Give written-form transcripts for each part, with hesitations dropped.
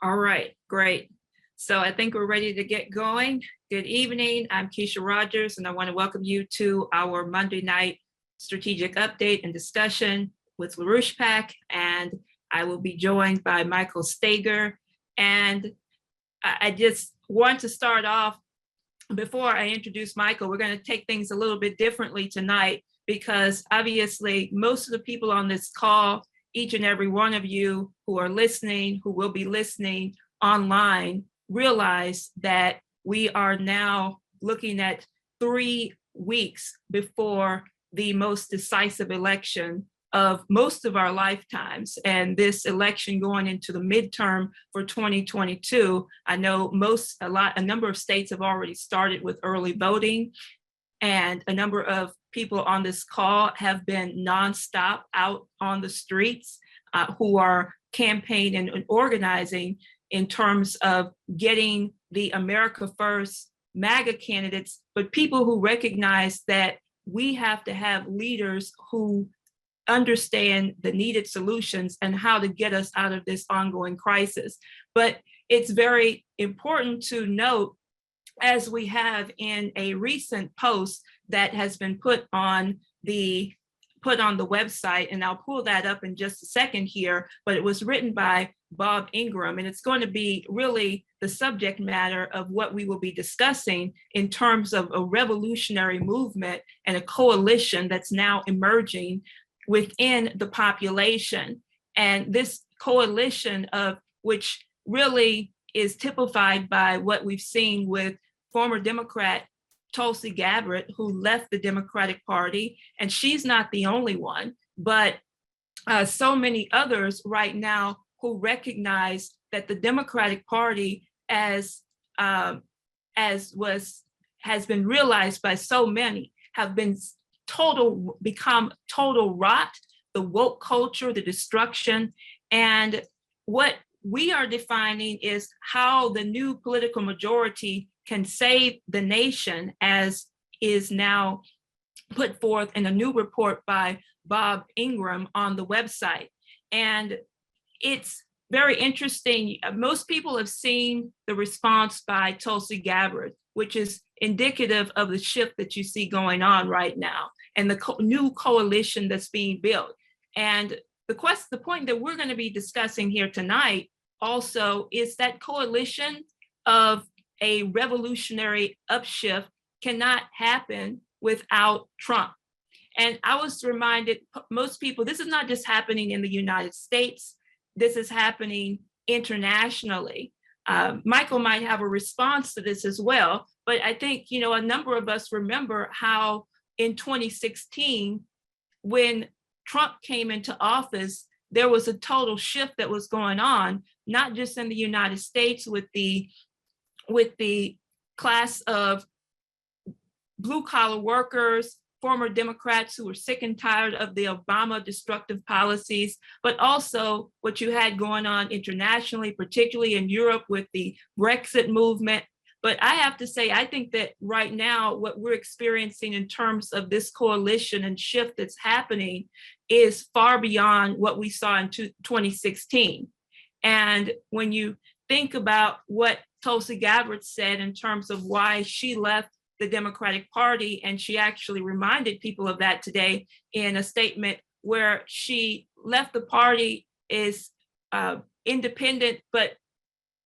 All right, great. So I think we're ready to get going. Good evening. I'm Keisha Rogers, and I want to welcome you to our Monday night strategic update and discussion with LaRouche Pack. And I will be joined by Michael Stager. And I just want to start off, before I introduce Michael, we're going to take things a little bit differently tonight, because obviously most of the people on this call, each and every one of you who are listening, who will be listening online, realize that we are now looking at 3 weeks before the most decisive election of most of our lifetimes. And this election going into the midterm for 2022, I know a number of states have already started with early voting, and a number of people on this call have been nonstop out on the streets who are campaigning and organizing in terms of getting the America First MAGA candidates, but people who recognize that we have to have leaders who understand the needed solutions and how to get us out of this ongoing crisis. But it's very important to note, as we have in a recent post that has been put on the website, and I'll pull that up in just a second here, but it was written by Bob Ingram, and it's going to be really the subject matter of what we will be discussing in terms of a revolutionary movement and a coalition that's now emerging within the population. And this coalition, of which really is typified by what we've seen with former Democrat Tulsi Gabbard, who left the Democratic Party, and she's not the only one, but so many others right now who recognize that the Democratic Party, as has been realized by so many, have become total rot, the woke culture, the destruction. And what we are defining is how the new political majority can save the nation, as is now put forth in a new report by Bob Ingram on the website. And it's very interesting. Most people have seen the response by Tulsi Gabbard, which is indicative of the shift that you see going on right now and the new coalition that's being built. And the point that we're going to be discussing here tonight also is that coalition of a revolutionary upshift cannot happen without Trump. And I was reminded, most people, this is not just happening in the United States, this is happening internationally. Michael might have a response to this as well, but I think, a number of us remember how in 2016, when Trump came into office, there was a total shift that was going on, not just in the United States with the class of blue collar workers, former Democrats who were sick and tired of the Obama destructive policies, but also what you had going on internationally, particularly in Europe with the Brexit movement. But I have to say, I think that right now, what we're experiencing in terms of this coalition and shift that's happening is far beyond what we saw in 2016. And when you think about what Tulsi Gabbard said in terms of why she left the Democratic Party, and she actually reminded people of that today in a statement where she left the party, is independent, but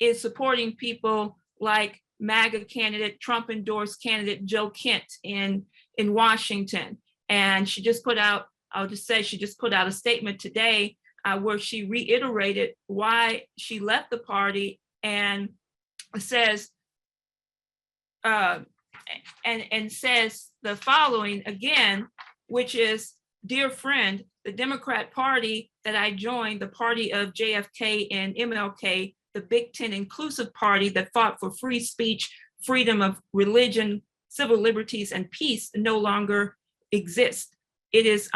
is supporting people like MAGA candidate, Trump endorsed candidate Joe Kent in Washington. And she just put out a statement today where she reiterated why she left the party, and says says the following again, which is, "Dear friend, the Democrat Party that I joined, the party of JFK and MLK, the Big Ten inclusive party that fought for free speech, freedom of religion, civil liberties, and peace, no longer exists. It is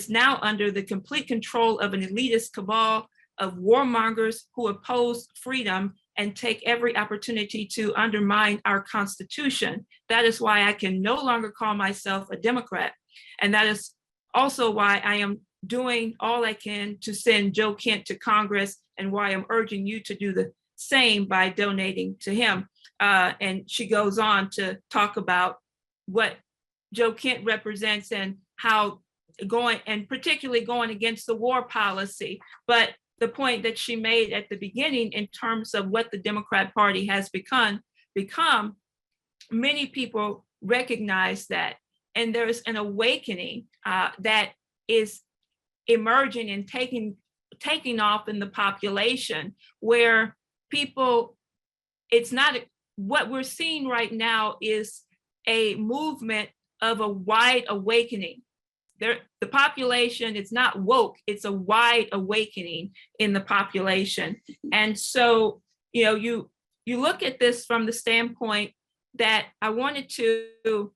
now under the complete control of an elitist cabal of warmongers who oppose freedom and take every opportunity to undermine our Constitution. That is why I can no longer call myself a Democrat. And that is also why I am doing all I can to send Joe Kent to Congress, and why I'm urging you to do the same by donating to him. And she goes on to talk about what Joe Kent represents and how going, and particularly going against the war policy. But the point that she made at the beginning in terms of what the Democrat Party has become, many people recognize that. And there's an awakening that is emerging and taking off in the population, where people, it's not, what we're seeing right now is a movement of a wide awakening. The population is not woke, it's a wide awakening in the population. And so, you look at this from the standpoint that I wanted to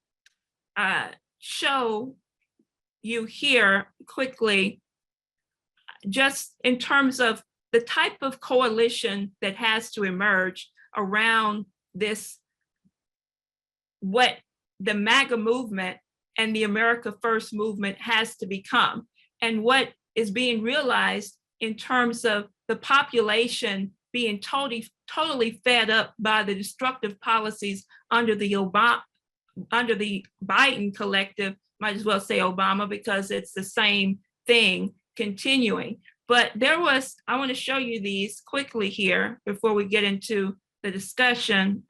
show you here quickly, just in terms of the type of coalition that has to emerge around this, what the MAGA movement and the America First movement has to become, and what is being realized in terms of the population being totally fed up by the destructive policies under the Biden collective. Might as well say Obama, because it's the same thing continuing. But I want to show you these quickly here before we get into the discussion.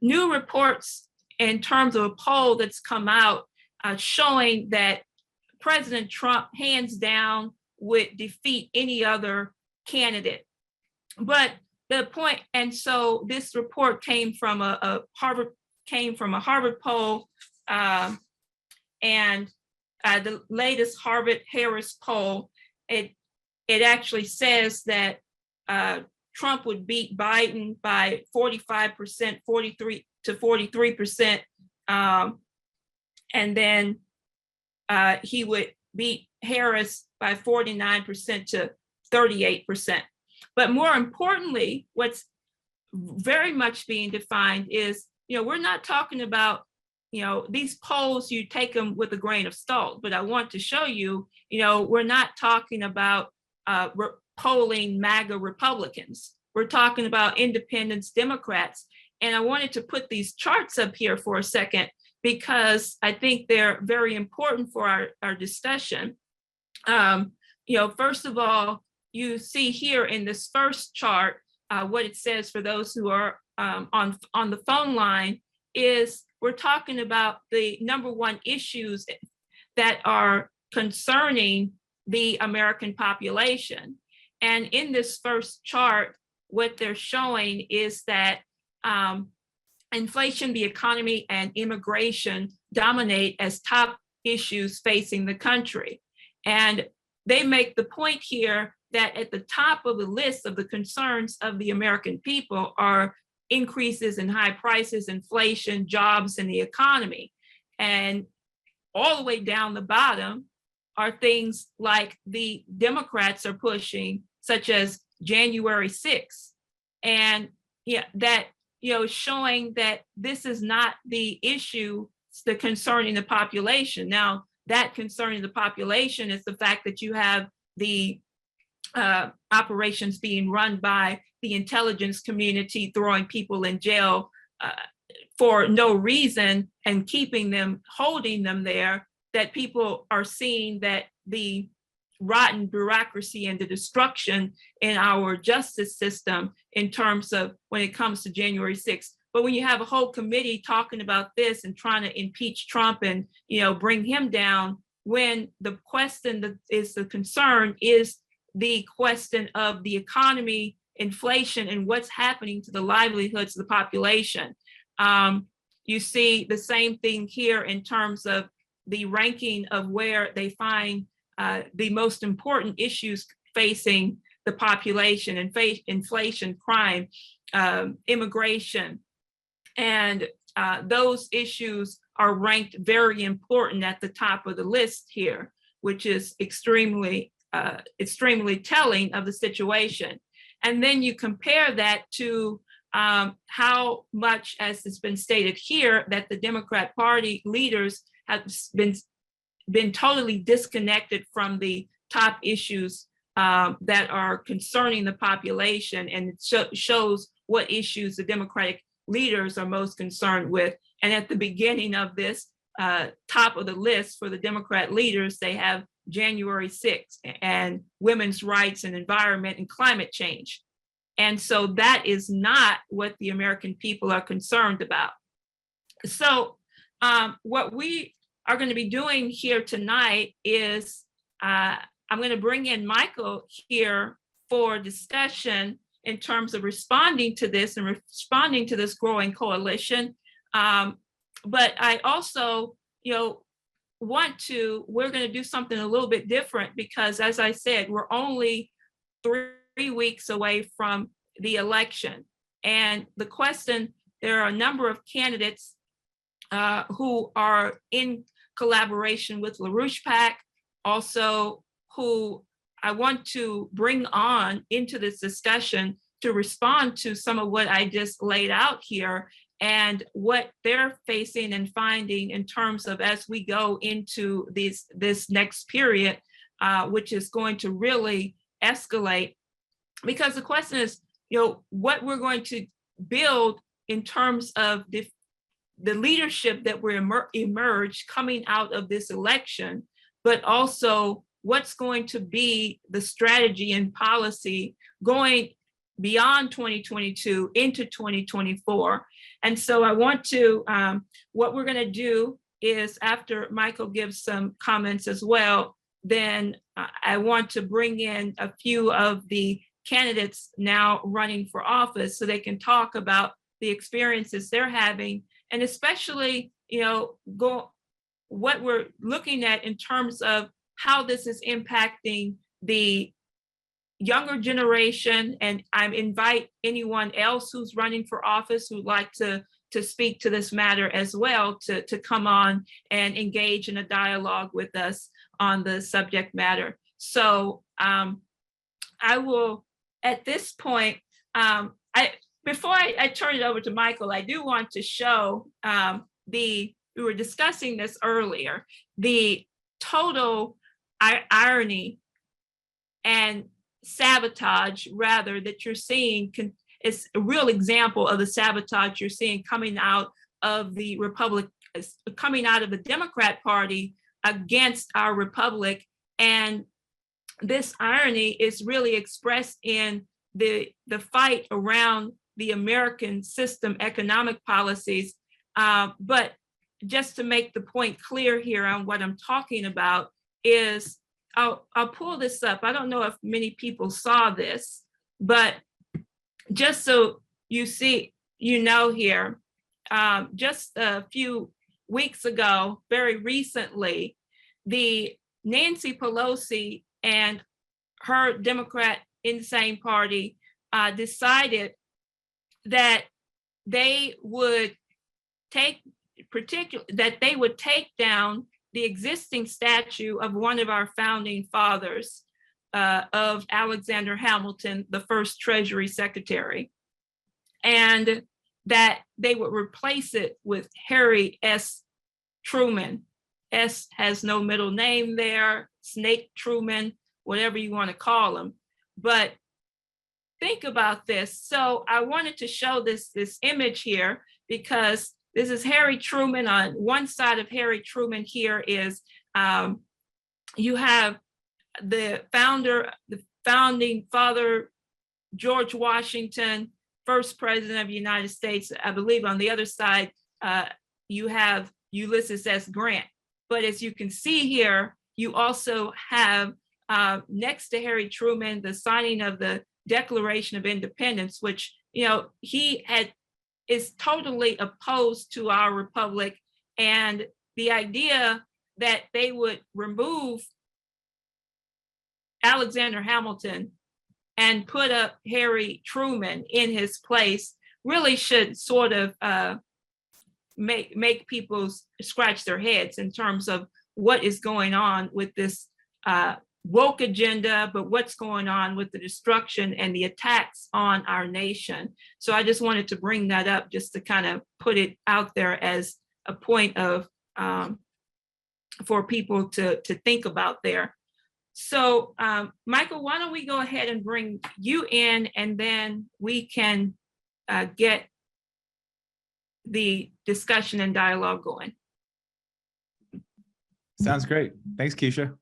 New reports in terms of a poll that's come out showing that President Trump hands down would defeat any other candidate. But the point, and so this report came from a Harvard poll, and the latest Harvard-Harris poll, it actually says that Trump would beat Biden by 45%, 43 to 43%, and then he would beat Harris by 49% to 38%. But more importantly, what's very much being defined is, we're not talking about, these polls, you take them with a grain of salt, but I want to show you, we're not talking about polling MAGA Republicans. We're talking about independents, Democrats. And I wanted to put these charts up here for a second, because I think they're very important for our discussion. First of all, you see here in this first chart, what it says for those who are on the phone line is, we're talking about the number one issues that are concerning the American population. And in this first chart, what they're showing is that inflation, the economy, and immigration dominate as top issues facing the country. And they make the point here that at the top of the list of the concerns of the American people are increases in high prices, inflation, jobs, and the economy. And all the way down the bottom are things like the Democrats are pushing, such as January 6th. And that, showing that this is not the issue, the concerning the population. Now, that concerning the population is the fact that you have the operations being run by the intelligence community, throwing people in jail for no reason and holding them there, that people are seeing that the rotten bureaucracy and the destruction in our justice system in terms of when it comes to January 6th. But when you have a whole committee talking about this and trying to impeach Trump and, bring him down, when the question that is the concern is the question of the economy, inflation, and what's happening to the livelihoods of the population. You see the same thing here in terms of the ranking of where they find the most important issues facing the population: inflation, crime, immigration. And those issues are ranked very important at the top of the list here, which is extremely telling of the situation. And then you compare that to how much, as has been stated here, that the Democrat Party leaders have been been totally disconnected from the top issues that are concerning the population, and it shows what issues the Democratic leaders are most concerned with. And at the beginning of this top of the list for the Democrat leaders, they have January 6th and women's rights and environment and climate change. And so that is not what the American people are concerned about. So what we are going to be doing here tonight is I'm going to bring in Michael here for discussion in terms of responding to this and responding to this growing coalition. But I also, we're going to do something a little bit different because, as I said, we're only 3 weeks away from the election. And the question, there are a number of candidates who are in collaboration with LaRouche PAC, also who I want to bring on into this discussion to respond to some of what I just laid out here and what they're facing and finding in terms of as we go into this next period, which is going to really escalate. Because the question is, what we're going to build in terms of the leadership that will emerge coming out of this election, but also what's going to be the strategy and policy going beyond 2022 into 2024. And so I want to, what we're going to do is after Michael gives some comments as well, then I want to bring in a few of the candidates now running for office so they can talk about the experiences they're having, and especially, what we're looking at in terms of how this is impacting the younger generation. And I invite anyone else who's running for office who'd like to speak to this matter as well to come on and engage in a dialogue with us on the subject matter. So I will, at this point, before I turn it over to Michael, I do want to show we were discussing this earlier, the total irony and sabotage, rather, that you're seeing is a real example of the sabotage you're seeing coming out of the Democrat Party against our republic. And this irony is really expressed in the fight around the American system economic policies. But just to make the point clear here on what I'm talking about is, I'll pull this up. I don't know if many people saw this, but just so you see, here, just a few weeks ago, very recently, the Nancy Pelosi and her Democrat Insane Party decided that they would take down the existing statue of one of our founding fathers, of Alexander Hamilton, the first Treasury Secretary, and that they would replace it with Harry S. Truman. S has no middle name there, Snake Truman, whatever you want to call him. But think about this. So I wanted to show this image here because this is Harry Truman. On one side of Harry Truman here is you have the founding father, George Washington, first president of the United States. I believe on the other side, you have Ulysses S. Grant. But as you can see here, you also have next to Harry Truman, the signing of the Declaration of Independence, which, he is totally opposed to our republic. And the idea that they would remove Alexander Hamilton and put up Harry Truman in his place really should sort of make people scratch their heads in terms of what is going on with this woke agenda, but what's going on with the destruction and the attacks on our nation. So I just wanted to bring that up just to kind of put it out there as a point of for people to think about there. So Michael, why don't we go ahead and bring you in, and then we can get the discussion and dialogue going. Sounds great. Thanks, Keisha.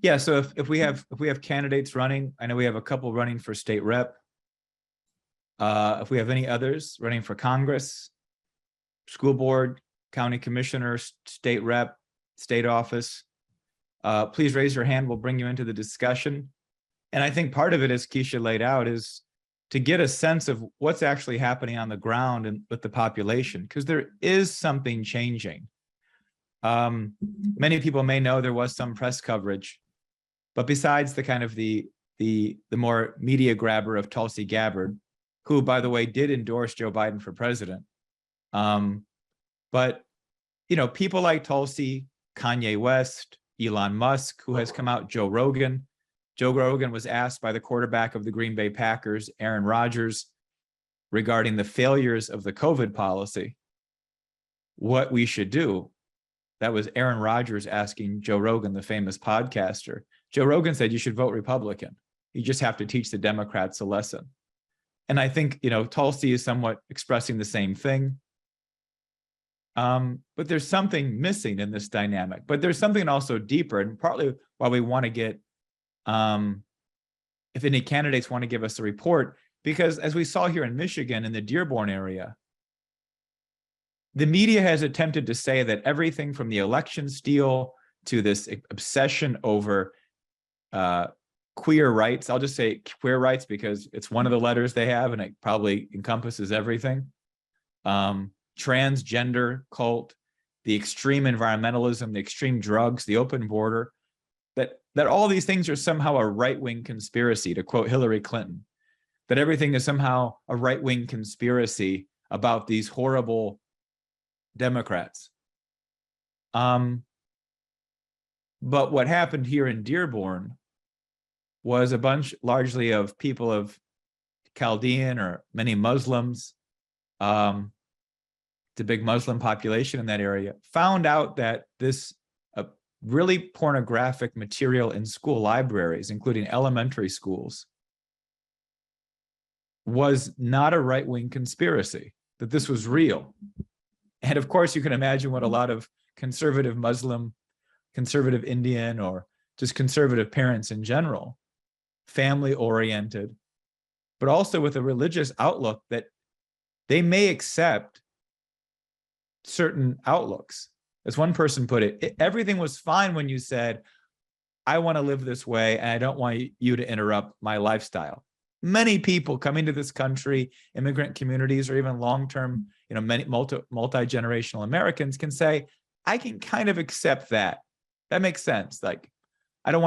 Yeah, so if we have candidates running, I know we have a couple running for state rep. If we have any others running for Congress, school board, county commissioner, state rep, state office, please raise your hand. We'll bring you into the discussion. And I think part of it, as Keisha laid out, is to get a sense of what's actually happening on the ground and with the population, because there is something changing. Many people may know there was some press coverage, but besides the kind of the more media grabber of Tulsi Gabbard, who, by the way, did endorse Joe Biden for president. But, you know, people like Tulsi, Kanye West, Elon Musk, who has come out, Joe Rogan. Joe Rogan was asked by the quarterback of the Green Bay Packers, Aaron Rodgers, regarding the failures of the COVID policy, what we should do. That was Aaron Rodgers asking Joe Rogan, the famous podcaster. Joe Rogan said, you should vote Republican. You just have to teach the Democrats a lesson. And I think, you know, Tulsi is somewhat expressing the same thing. But there's something missing in this dynamic. But there's something also deeper, and partly why we want to get, if any candidates want to give us a report, because as we saw here in Michigan, in the Dearborn area, the media has attempted to say that everything from the election steal to this obsession over queer rights, I'll just say queer rights because it's one of the letters they have and it probably encompasses everything. Transgender cult, the extreme environmentalism, the extreme drugs, the open border, that all these things are somehow a right-wing conspiracy, to quote Hillary Clinton, that everything is somehow a right-wing conspiracy about these horrible Democrats. But what happened here in Dearborn was a bunch largely of people of Chaldean or many Muslims, it's a big Muslim population in that area, found out that this really pornographic material in school libraries, including elementary schools, was not a right-wing conspiracy, that this was real. And of course, you can imagine what a lot of conservative Muslim, conservative Indian, or just conservative parents in general, family-oriented, but also with a religious outlook that they may accept certain outlooks. As one person put it, everything was fine when you said, I want to live this way and I don't want you to interrupt my lifestyle. Many people coming to this country, immigrant communities, or even long-term, you know, many multi-generational Americans can say, I can kind of accept that. That makes sense. Like, I'm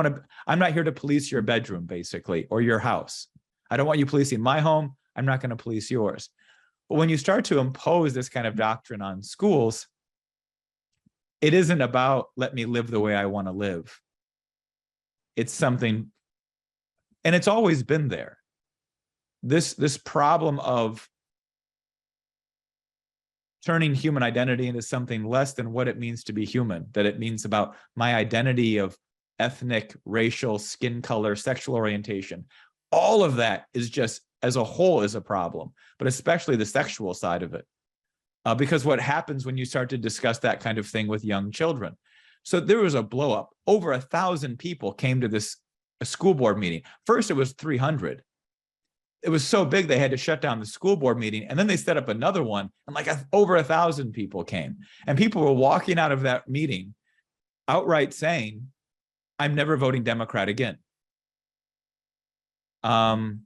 not here to police your bedroom, basically, or your house. I don't want you policing my home. I'm not going to police yours. But when you start to impose this kind of doctrine on schools, it isn't about let me live the way I want to live. It's something, and it's always been there. This problem of turning human identity into something less than what it means to be human, that it means about my identity of ethnic, racial, skin color, sexual orientation. All of that is just, as a whole, is a problem, but especially the sexual side of it. Because what happens when you start to discuss that kind of thing with young children? So there was a blow up. Over 1,000 people came to this school board meeting. First, it was 300. It was so big they had to shut down the school board meeting, and then they set up another one, and like over 1,000 people came. And people were walking out of that meeting outright saying, I'm never voting Democrat again. Not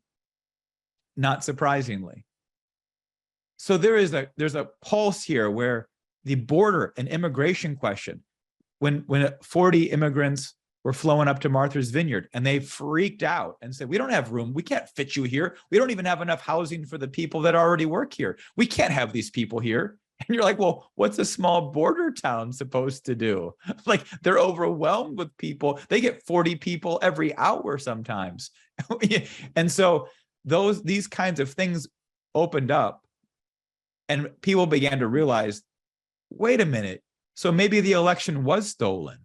surprisingly. So there's a pulse here where the border and immigration question, when 40 immigrants were flowing up to Martha's Vineyard and they freaked out and said, we don't have room. We can't fit you here. We don't even have enough housing for the people that already work here. We can't have these people here. And you're like, well, what's a small border town supposed to do? Like, they're overwhelmed with people. They get 40 people every hour sometimes. And so these kinds of things opened up, and people began to realize wait a minute, so maybe the election was stolen.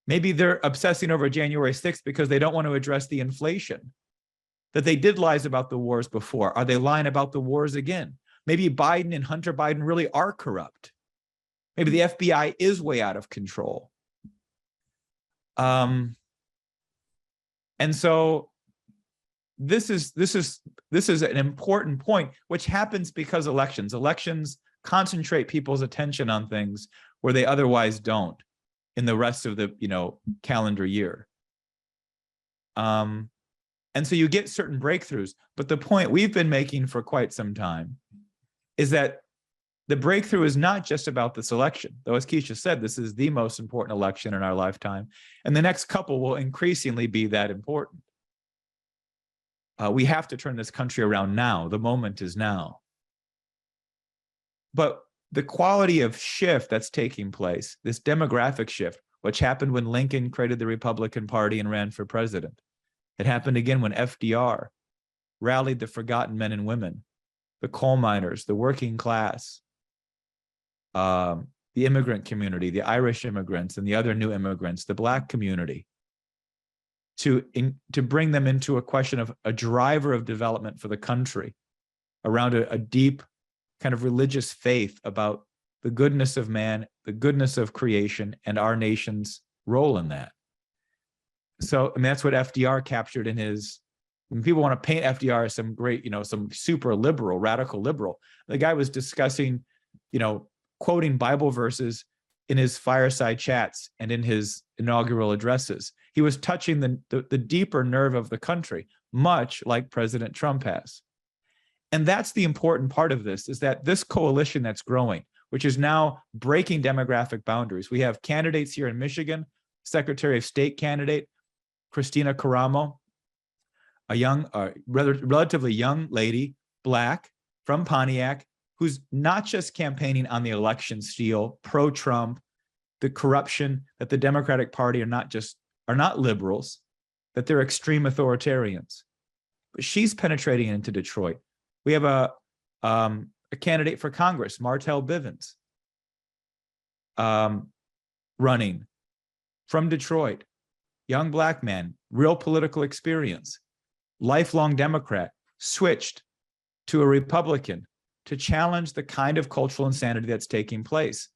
Maybe they're obsessing over January 6th because they don't want to address the inflation, that they did lies about the wars before. Are they lying about the wars again? Maybe Biden and Hunter Biden really are corrupt. Maybe the FBI is way out of control. And so this is an important point, which happens because elections concentrate people's attention on things where they otherwise don't in the rest of the calendar year. And so you get certain breakthroughs, but the point we've been making for quite some time is that the breakthrough is not just about this election, though, as Keisha said, this is the most important election in our lifetime, and the next couple will increasingly be that important. We have to turn this country around now. The moment is now. But the quality of shift that's taking place, this demographic shift, which happened when Lincoln created the Republican Party and ran for president. It happened again when FDR rallied the forgotten men and women, the coal miners, the working class, the immigrant community, the Irish immigrants and the other new immigrants, the Black community, to bring them into a question of a driver of development for the country around a deep kind of religious faith about the goodness of man, the goodness of creation, and our nation's role in that. So, I mean, that's what FDR captured in his, when people want to paint FDR as some great, some super liberal, radical liberal, the guy was discussing, quoting Bible verses in his fireside chats and in his inaugural addresses. He was touching the deeper nerve of the country, much like President Trump has. And that's the important part of this, is that this coalition that's growing, which is now breaking demographic boundaries. We have candidates here in Michigan, Secretary of State candidate, Christina Caramo, a young, relatively young lady, Black, from Pontiac, who's not just campaigning on the election steal, pro-Trump, the corruption, that the Democratic Party are not liberals, that they're extreme authoritarians. But she's penetrating into Detroit. We have a candidate for Congress, Martell Bivens, running from Detroit, young Black man, real political experience, lifelong Democrat, switched to a Republican to challenge the kind of cultural insanity that's taking place.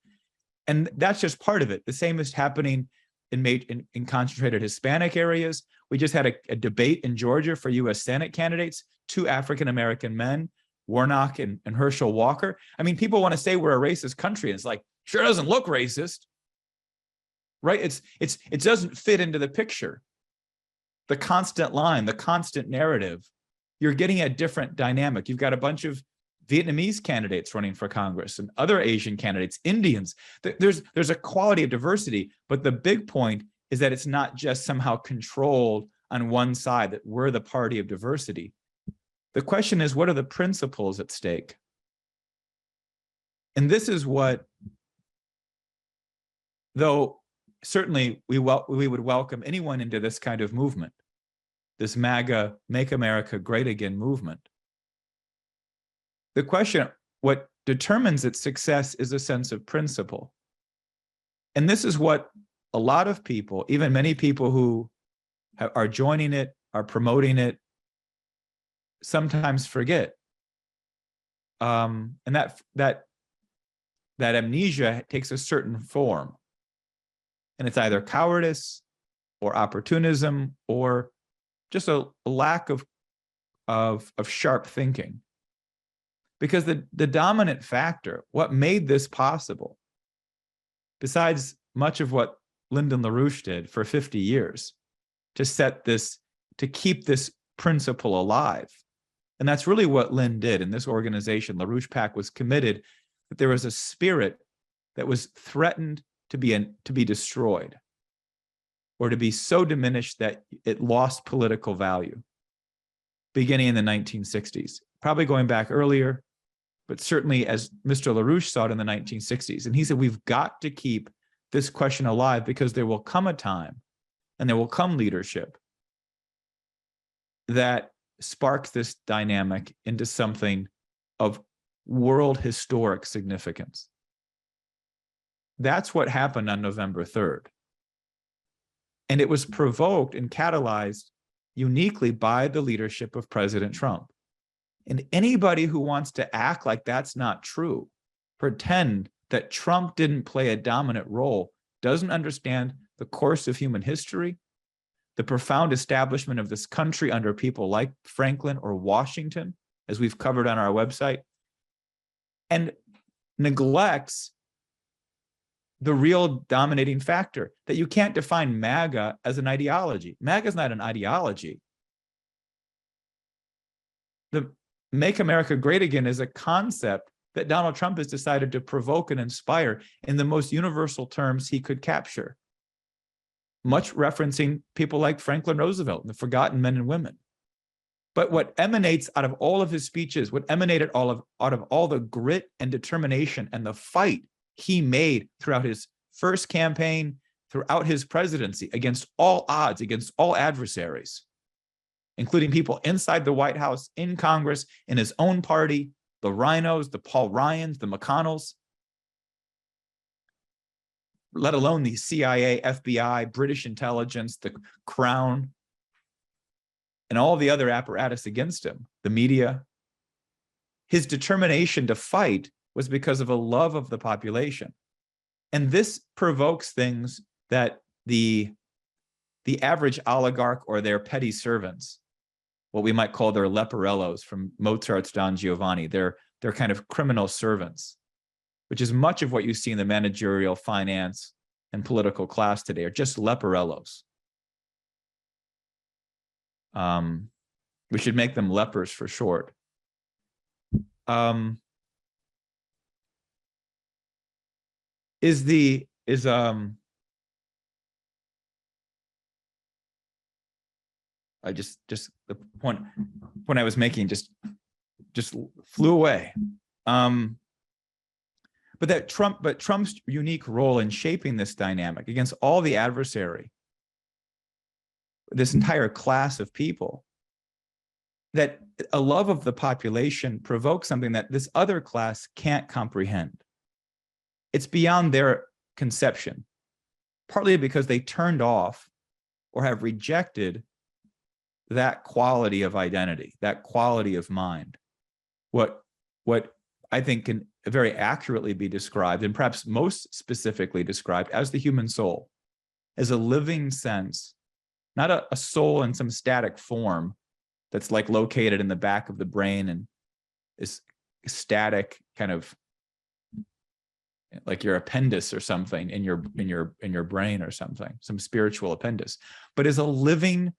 And that's just part of it. The same is happening in concentrated Hispanic areas. We just had a debate in Georgia for U.S. Senate candidates, 2 African-American men, Warnock and Herschel Walker. I mean, people want to say we're a racist country, and it's like, sure doesn't look racist, right? It doesn't fit into the picture. The constant line, the constant narrative, you're getting a different dynamic. You've got a bunch of Vietnamese candidates running for Congress and other Asian candidates, Indians. There's a quality of diversity, but the big point is that it's not just somehow controlled on one side, that we're the party of diversity. The question is, what are the principles at stake? And this is what, though certainly we would welcome anyone into this kind of movement, this MAGA, Make America Great Again movement. The question, what determines its success, is a sense of principle. And this is what a lot of people, even many people who are joining it, are promoting it, sometimes forget. And that amnesia takes a certain form. And it's either cowardice or opportunism or just a lack of sharp thinking. Because the dominant factor, what made this possible, besides much of what Lyndon LaRouche did for 50 years, to keep this principle alive. And that's really what Lynn did in this organization. LaRouche PAC was committed that there was a spirit that was threatened to be destroyed, or to be so diminished that it lost political value, beginning in the 1960s, probably going back earlier, but certainly as Mr. LaRouche saw it in the 1960s. And he said, we've got to keep this question alive, because there will come a time and there will come leadership that sparks this dynamic into something of world historic significance. That's what happened on November 3rd. And it was provoked and catalyzed uniquely by the leadership of President Trump. And anybody who wants to act like that's not true, pretend that Trump didn't play a dominant role, doesn't understand the course of human history, the profound establishment of this country under people like Franklin or Washington, as we've covered on our website, and neglects the real dominating factor, that you can't define MAGA as an ideology. MAGA is not an ideology. The Make America Great Again is a concept that Donald Trump has decided to provoke and inspire in the most universal terms he could capture, much referencing people like Franklin Roosevelt and the forgotten men and women. But what emanates out of all of his speeches, what emanated out of all the grit and determination and the fight he made throughout his first campaign, throughout his presidency, against all odds, against all adversaries, including people inside the White House, in Congress, in his own party, the Rhinos, the Paul Ryans, the McConnells, let alone the CIA, FBI, British intelligence, the Crown, and all the other apparatus against him, the media. His determination to fight was because of a love of the population. And this provokes things that the average oligarch or their petty servants, what we might call their leporellos from Mozart's Don Giovanni, they're kind of criminal servants, which is much of what you see in the managerial, finance, and political class today, are just leporellos. We should make them lepers for short. I just the point I was making just flew away. But Trump's unique role in shaping this dynamic against all the adversary, this entire class of people, that a love of the population provokes something that this other class can't comprehend. It's beyond their conception, partly because they turned off or have rejected that quality of identity, that quality of mind. What I think can very accurately be described, and perhaps most specifically described, as the human soul, as a living sense, not a soul in some static form that's like located in the back of the brain and is static, kind of like your appendix or something in your brain or something, some spiritual appendix, but is a living,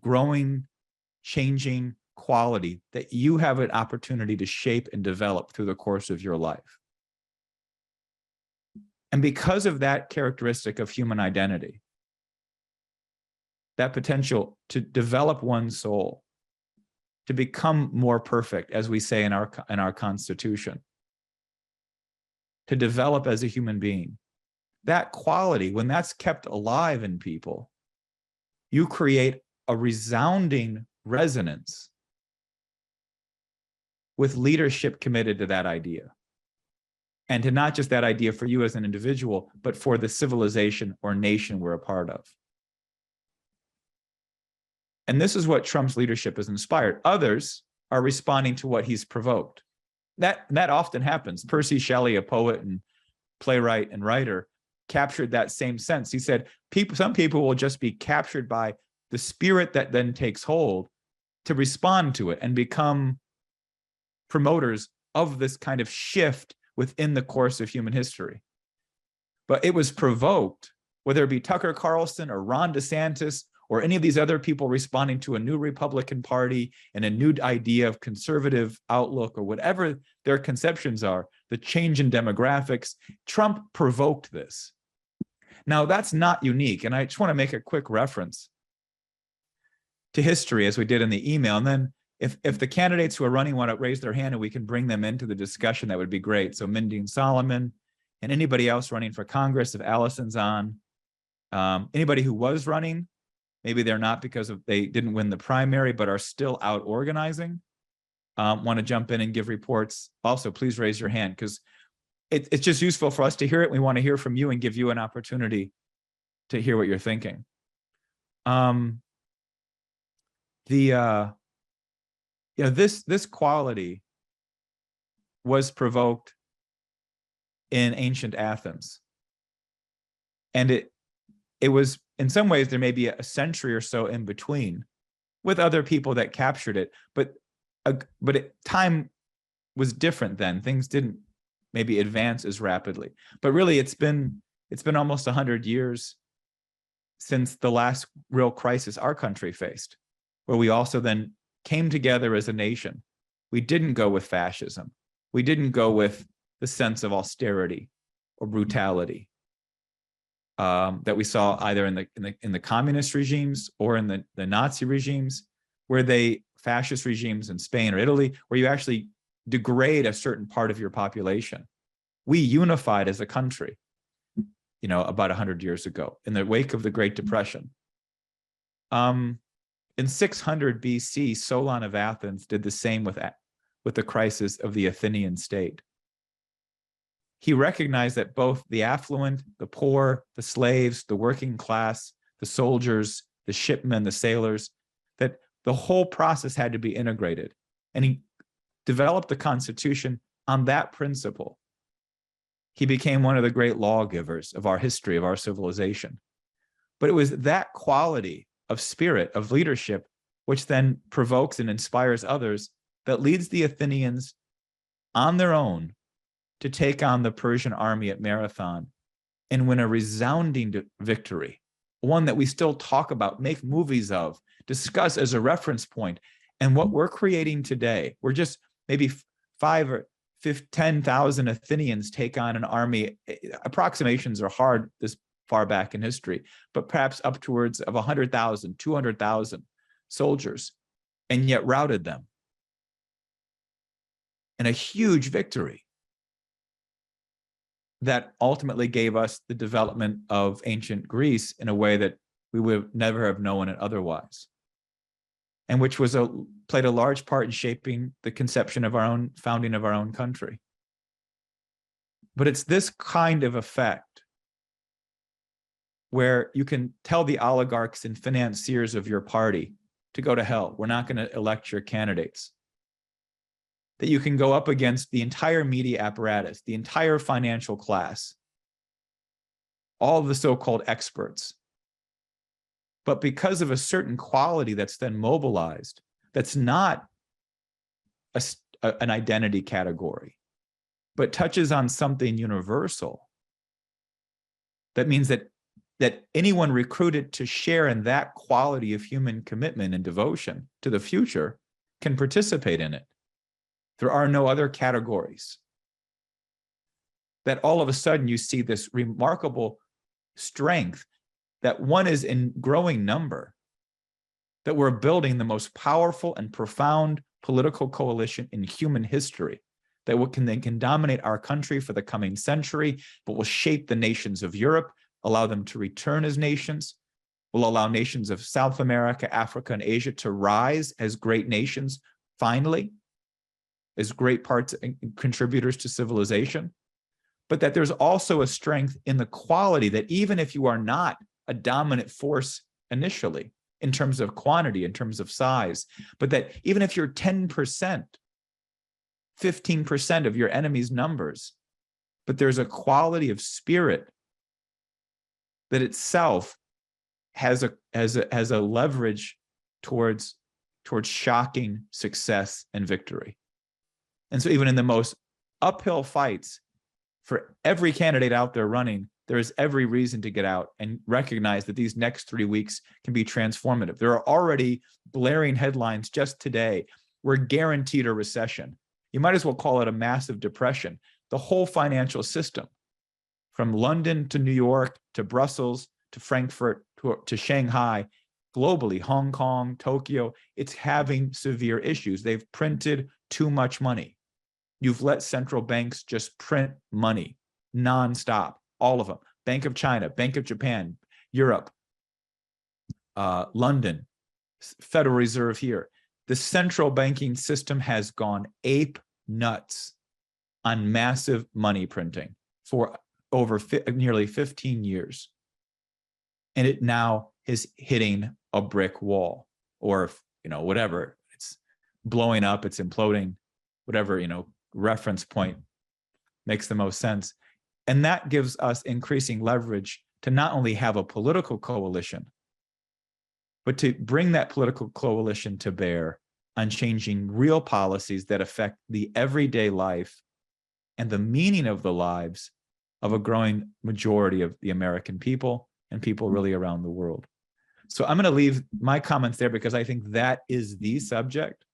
growing, changing quality that you have an opportunity to shape and develop through the course of your life. And because of that characteristic of human identity, that potential to develop one's soul, to become more perfect, as we say in our Constitution, to develop as a human being, that quality, when that's kept alive in people, you create a resounding resonance with leadership committed to that idea. And to not just that idea for you as an individual, but for the civilization or nation we're a part of. And this is what Trump's leadership has inspired. Others are responding to what he's provoked. That often happens. Percy Shelley, a poet and playwright and writer, captured that same sense. He said, some people will just be captured by the spirit that then takes hold to respond to it and become promoters of this kind of shift within the course of human history. But it was provoked, whether it be Tucker Carlson or Ron DeSantis or any of these other people responding to a new Republican Party and a new idea of conservative outlook or whatever their conceptions are, the change in demographics. Trump provoked this. Now, that's not unique. And I just want to make a quick reference to history, as we did in the email. And then if the candidates who are running want to raise their hand and we can bring them into the discussion, that would be great. So Mindine Solomon and anybody else running for Congress, if Allison's on, anybody who was running, maybe they're not because they didn't win the primary, but are still out organizing, want to jump in and give reports. Also, please raise your hand, because it's just useful for us to hear it. We want to hear from you and give you an opportunity to hear what you're thinking. This quality was provoked in ancient Athens. And it was, in some ways, there may be a century or so in between with other people that captured it, but time was different then. Things didn't maybe advance as rapidly. But really, it's been almost 100 years since the last real crisis our country faced, where we also then came together as a nation. We didn't go with fascism. We didn't go with the sense of austerity or brutality that we saw either in the communist regimes or in the Nazi regimes, fascist regimes in Spain or Italy, where you actually degrade a certain part of your population. We unified as a country, about 100 years ago in the wake of the Great Depression. In 600 BC, Solon of Athens did the same with the crisis of the Athenian state. He recognized that both the affluent, the poor, the slaves, the working class, the soldiers, the shipmen, the sailors, that the whole process had to be integrated. And he developed the Constitution on that principle. He became one of the great lawgivers of our history, of our civilization. But it was that quality of spirit, of leadership, which then provokes and inspires others, that leads the Athenians on their own to take on the Persian army at Marathon and win a resounding victory, one that we still talk about, make movies of, discuss as a reference point. And what we're creating today, we're just maybe 5 or 10,000 Athenians take on an army. Approximations are hard this far back in history, but perhaps upwards of 100,000, 200,000 soldiers, and yet routed them. And a huge victory that ultimately gave us the development of ancient Greece in a way that we would never have known it otherwise, and which played a large part in shaping the conception of our own founding of our own country. But it's this kind of effect where you can tell the oligarchs and financiers of your party to go to hell. We're not going to elect your candidates. That you can go up against the entire media apparatus, the entire financial class, all of the so-called experts. But because of a certain quality that's then mobilized, that's not an identity category, but touches on something universal, that means that anyone recruited to share in that quality of human commitment and devotion to the future can participate in it. There are no other categories. That all of a sudden you see this remarkable strength, that one is in growing number, that we're building the most powerful and profound political coalition in human history, that can dominate our country for the coming century, but will shape the nations of Europe, allow them to return as nations, will allow nations of South America, Africa, and Asia to rise as great nations, finally, as great parts and contributors to civilization, but that there's also a strength in the quality that even if you are not a dominant force initially, in terms of quantity, in terms of size, but that even if you're 10%, 15% of your enemy's numbers, but there's a quality of spirit that itself has a leverage towards shocking success and victory. And so even in the most uphill fights, for every candidate out there running, there is every reason to get out and recognize that these next 3 weeks can be transformative. There are already blaring headlines just today. We're guaranteed a recession. You might as well call it a massive depression. The whole financial system, from London to New York to Brussels to Frankfurt to Shanghai, globally, Hong Kong, Tokyo, it's having severe issues. They've printed too much money. You've let central banks just print money nonstop, all of them. Bank of China, Bank of Japan, Europe, London, Federal Reserve here. The central banking system has gone ape nuts on massive money printing for over nearly 15 years. And it now is hitting a brick wall, or, whatever, it's blowing up, it's imploding, whatever, reference point makes the most sense. And that gives us increasing leverage to not only have a political coalition, but to bring that political coalition to bear on changing real policies that affect the everyday life and the meaning of the lives of a growing majority of the American people and people really around the world. So I'm going to leave my comments there because I think that is the subject.